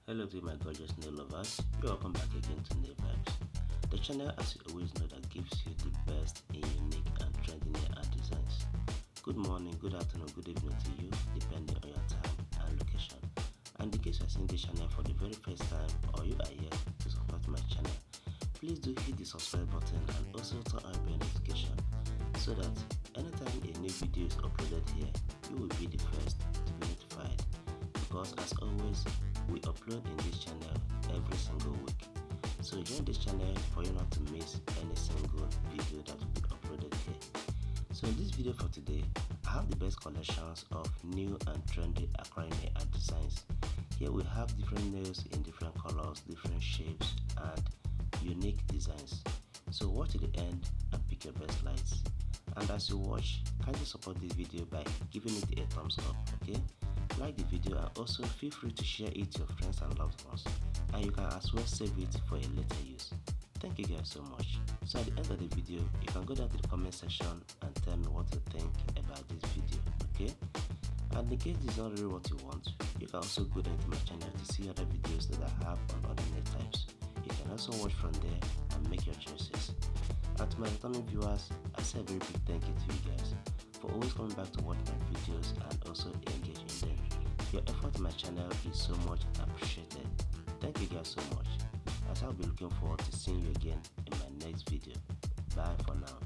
Hello to my gorgeous nail lovers, you're welcome back again to Nail Vibes. The channel, as you always know, that gives you the best in unique and trendy nail art designs. Good morning, good afternoon, good evening to you, depending on your time and location. And in case you're seeing this channel for the very first time or you are here to support my channel, please do hit the subscribe button and also turn on bell notification so that anytime a new video is uploaded here, you will be the first to be notified. Because as always, we upload in this channel every single week. So join this channel for you not to miss any single video that will be uploaded here. So in this video for today, I have the best collections of new and trendy acrylic nail art designs. Here we have different nails in different colors, different shapes and unique designs. So watch to the end and pick your best lights. And as you watch, kindly support this video by giving it a thumbs up, okay? Like the video and also feel free to share it to your friends and loved ones, and you can as well save it for a later use. Thank you guys so much. So at the end of the video, you can go down to the comment section and tell me what you think about this video, okay? And in case this is not really what you want, you can also go down to my channel to see other videos that I have on other nail types. You can also watch from there and make your choices. And to my returning viewers, I say a very big thank you to you guys for always coming back to watch my videos and also engage in them. Your effort in my channel is so much appreciated. Thank you guys so much, as I'll be looking forward to seeing you again in my next video. Bye for now.